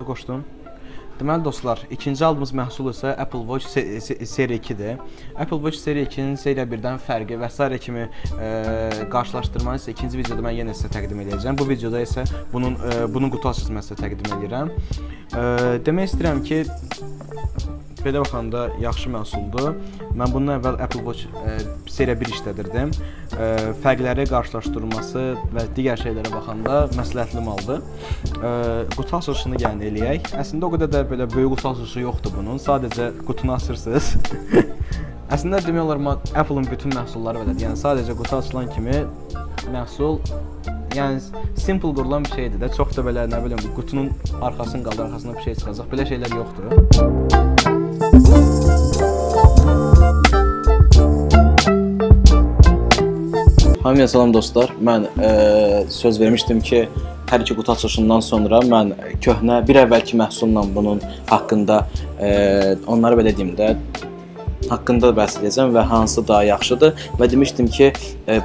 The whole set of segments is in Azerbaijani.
Qoşdum. Deməli dostlar, ikinci aldığımız məhsul isə Apple Watch Series 2-dir. Apple Watch Series 2-nin Series 1-dən fərqi və s. kimi qarşılaşdırmanı isə ikinci videoda mən yenə sizə təqdim edəcəm. Bu videoda isə bunun qutu açılışını mən sizə təqdim edirəm. Demək istəyirəm ki, belə baxanda yaxşı məhsuldur. Mən bundan əvvəl Apple Watch Series 1 işlədirdim. Fərqləri qarşılaşdırılması və digər şeylərə baxanda məsləhətli maldır. Qutu açılışını gəlin eləyək. Əslində o qədər də belə böyük qutu açılışı yoxdur bunun. Sadəcə qutunu açırsınız. Əslində demək olar Apple-ın bütün məhsulları belədir. Yəni sadəcə qutu açılan kimi məhsul simple qurulan bir şeydir də. Çox da belə nə bilim qutunun arxasını qaldır, arxasına bir şey çıxacaq. Belə şeylər yoxdur. Hamıya salam dostlar. Mən söz vermişdim ki, hər iki qutu açılışından sonra mən köhnə bir əvvəlki məhsulla bunun haqqında onları belə deyim də haqqında bəhs edəcəm və hansı daha yaxşıdır və demişdim ki,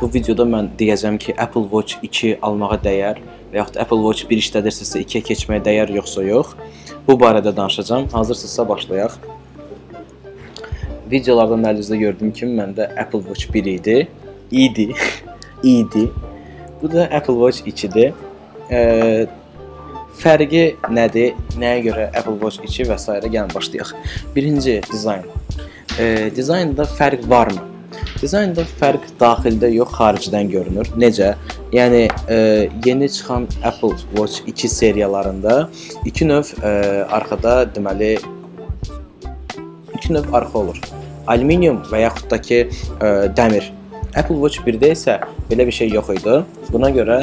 bu videoda mən deyəcəm ki, Apple Watch 2 almağa dəyər və yaxud Apple Watch 1 işlədirsinizsə 2-yə keçməyə dəyər yoxsa yox. Bu barədə danışacağam. Hazırsınızsa başlayaq. Videolardan əlinizdə gördüyüm kimi məndə Apple Watch 1 idi. Bu da Apple Watch 2-dir. Fərqi nədir? Nəyə görə Apple Watch 2 və s. Gəlin başlayaq. Birinci, dizayn. Dizaynda fərq varmı? Dizaynda fərq daxildə yox, xaricdən görünür. Necə? Yəni, yeni çıxan Apple Watch 2 seriyalarında iki növ arxada, deməli, iki növ arxa olur. Alüminium və yaxud da ki, dəmir. Apple Watch 1-də isə belə bir şey yox idi. Buna görə,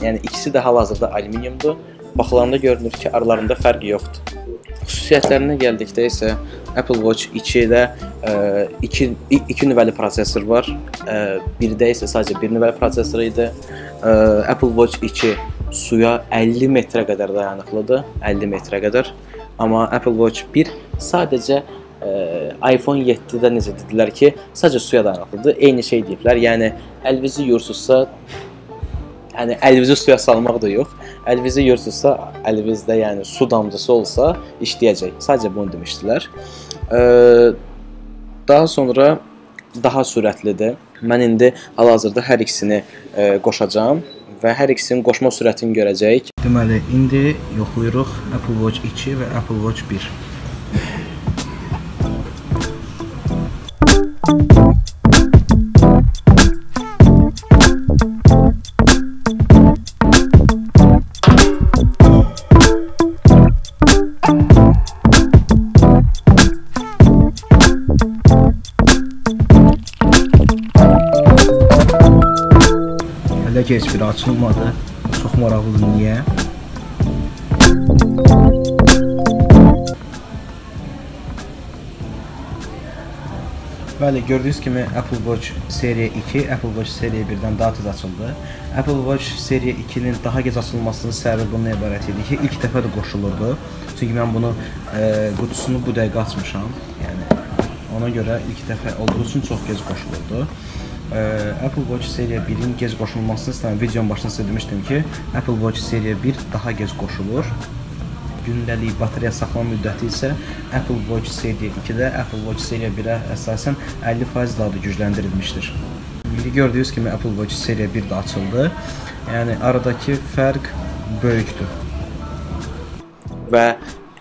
yəni ikisi də hal-hazırda alüminiumdur. Baxılanda görünür ki, aralarında fərq yoxdur. Xüsusiyyətlərinə gəldikdə isə Apple Watch 2-də iki nüvəli prosesor var. 1-də isə sadəcə bir nüvəli prosesor idi. Apple Watch 2 suya 50 metrə qədər dayanıqlıdır. 50 metrə qədər. Amma Apple Watch 1 sadəcə iPhone 7-də necə dedilər ki, sadəcə suya dayanıqlıdır. Eyni şey deyiblər. Yəni, əlinizi yuyursunuzsa, yəni əlinizi suya salmaq da yox. Əlinizi yuyursunuzsa, əlinizdə yəni su damcısı olsa işləyəcək. Sadəcə bunu demişdilər. Daha sonra daha sürətlidir. Mən indi hal-hazırda hər ikisini qoşacağam və hər ikisinin qoşma sürətini görəcəyik. Deməli, indi yoxlayırıq Apple Watch 2 və Apple Watch 1. Hələ ki, heç biri açılmadı. Çox maraqlıdır, niyə? Bəli, gördüyünüz kimi Apple Watch Series 2 Apple Watch Series 1-dən daha tez açıldı. Apple Watch Series 2-nin daha gec açılmasının səbəbi bundan ibarət idi ki, ilk dəfə də qoşulurdu. Çünki mən bunu qutusunu bu dəqiqə açmışam. Yəni, ona görə ilk dəfə olduğu üçün çox gec qoşulurdu. Apple Watch Series 1-in gec qoşulmasını istəyən videonun başında sizə demişdim ki, Apple Watch Series 1 daha gec qoşulur. Gündəlik batareya saxlama müddəti isə Apple Watch Series 2-də Apple Watch Series 1-ə əsasən 50% daha da gücləndirilmişdir. İndi gördüyünüz kimi Apple Watch Series 1 də açıldı. Yəni aradakı fərq böyükdür. Və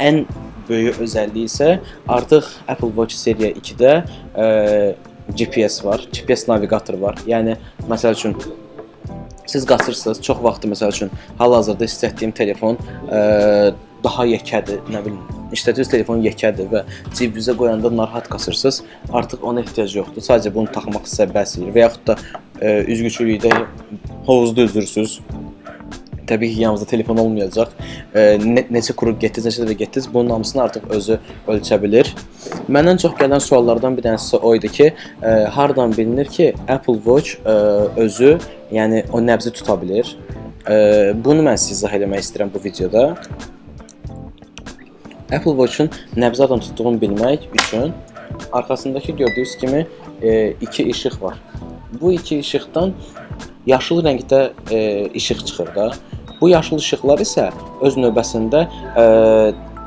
ən böyük özəlliyi isə artıq Apple Watch Series 2-də GPS var, GPS navigator var. Yəni, məsəl üçün, siz qaçırsınız, çox vaxtı, məsəl üçün, hal-hazırda istədiyim telefon daha yekədir, nə bilim, işlədiyiniz telefon yekədir və cibinizə qoyanda narahat qaçırsınız, artıq ona ehtiyac yoxdur. Sadəcə bunu taxmaq sizə bəs edir və yaxud da üzgüçülükdə hovuzda üzürsünüz. Təbii ki, yanınızda telefon olmayacaq. Necə quruq getdiniz, necə də getdiniz, bunun hamısını artıq özü ölçə bilir. Məndən çox gələn suallardan bir dənəsi o idi ki, hardan bilinir ki, Apple Watch özü, yəni o nəbzi tuta bilir. Bunu mən sizə izah eləmək istəyirəm bu videoda. Apple Watch-un nəbzi hardan tutduğunu bilmək üçün arxasındakı gördüyünüz kimi iki işıq var. Bu iki işıqdan yaşıl rəngdə işıq çıxır da. Bu yaşıl işıqlar isə öz növbəsində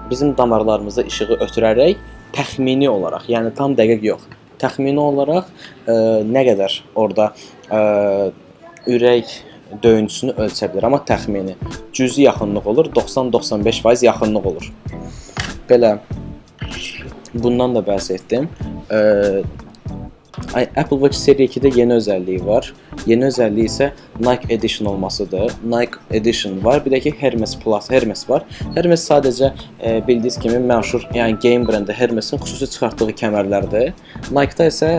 bizim damarlarımızda işığı ötürərək təxmini olaraq, yəni tam dəqiq yox, təxmini olaraq nə qədər orada ürək döyüntüsünü ölçə bilər, amma təxmini. Cüzi yaxınlıq olur, 90-95% yaxınlıq olur. Belə, bundan da bəhs etdim. Apple Watch Series 2-də yeni özəlliyi var. Yeni özəlliyi isə Nike Edition olmasıdır. Nike Edition var. Bir də ki Hermes Plus, Hermes var. Hermes sadəcə bildiyiniz kimi məşhur, yəni game brendi Hermesin xüsusi çıxartdığı kəmərlərdir. Nike-da isə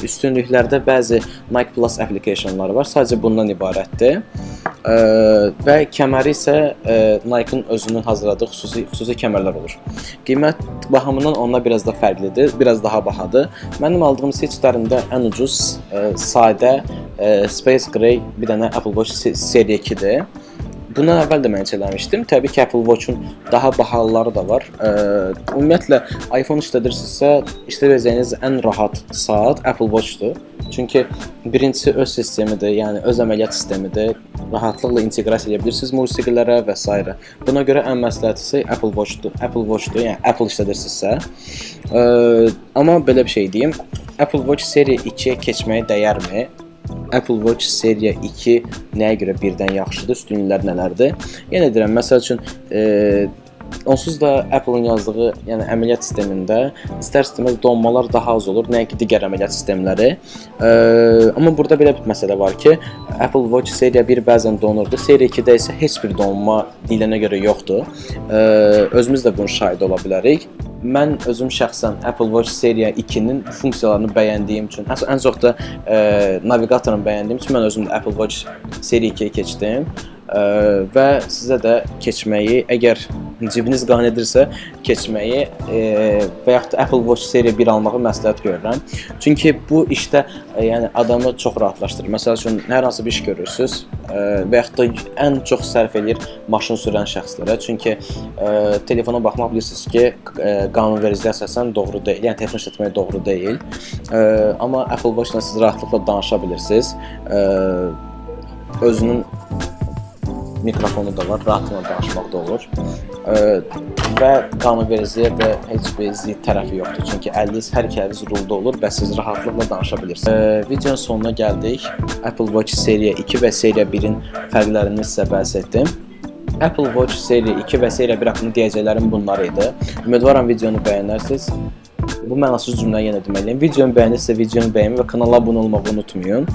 üstünlüklərdə bəzi Nike Plus applicationları var. Sadəcə bundan ibarətdir. Və kəməri isə Nike-ın özünün hazırladığı xüsusi kəmərlər olur. Qiymət baxımından onlar biraz da fərqlidir, biraz daha bahadır. Mənim aldığım seçkilərində ən ucuz, sadə Space Gray bir dənə Apple Watch Series 2-dir. Bundan əvvəl də mən eləmişdim. Təbii ki, Apple Watch-un daha bahalıları da var. Ümumiyyətlə, iPhone işlədirsinizsə, işlədəcəyiniz ən rahat saat Apple Watch-dur. Çünki birincisi öz sistemidir, yəni öz əməliyyat sistemidir. Rahatlıqla inteqrasiya edə bilirsiniz musiqilərə və s. Buna görə ən məsləhətlisi Apple Watch-dur, yəni Apple işlədirsinizsə. Amma belə bir şey deyim, Apple Watch Series 2-yə keçməyə dəyərmi? Apple Watch Series 2 nəyə görə birdən yaxşıdır, üstünlüklər nələrdir? Yenə deyirəm, məsəl üçün, onsuz da Apple-ın yazdığı, yəni əməliyyat sistemində istər-istəməz donmalar daha az olur, nəinki digər əməliyyat sistemləri. Amma burada belə bir məsələ var ki, Apple Watch Series 1 bəzən donurdu, Series 2-də isə heç bir donma deyilənə görə yoxdur. Özümüz də bunun şahidi ola bilərik. Mən özüm şəxsən Apple Watch Series 2-nin funksiyalarını bəyəndiyim üçün, ən çox da navigatorunu bəyəndiyim üçün mən özüm də Apple Watch Series 2-yə keçdim. Və sizə də keçməyi, əgər cibiniz qane edirsə, keçməyi və yaxud da Apple Watch Series 1 almağı məsləhət görürəm. Çünki bu işdə yəni adamı çox rahatlaşdırır. Məsəl üçün, hər hansı bir iş görürsünüz və yaxud da ən çox sərf edir maşın sürən şəxslərə. Çünki telefona baxmaq bilirsiniz ki, qanunvericiliyə əsasən doğru deyil, yəni telefon işlətmək doğru deyil. Amma Apple Watch-la siz rahatlıqla danışa bilirsiniz. Özünün mikrofonu da var, rahatlıqla danışmaq da olur. Və qanunvericiliyə də heç bir zidd tərəfi yoxdur. Çünki əliniz hər iki əliniz rulda olur və siz rahatlıqla danışa bilirsiniz. Videonun sonuna gəldik. Apple Watch Series 2 və Series 1-in fərqlərini sizə bəhs etdim. Apple Watch Series 2 və Series 1 haqqında deyəcəklərim bunlar idi. Ümidvaram videonu bəyənərsiniz. Bu mənasız cümlə yenə deməliyim. Videonu bəyənirsə videonu bəyənin və kanala abunə olmağı unutmayın.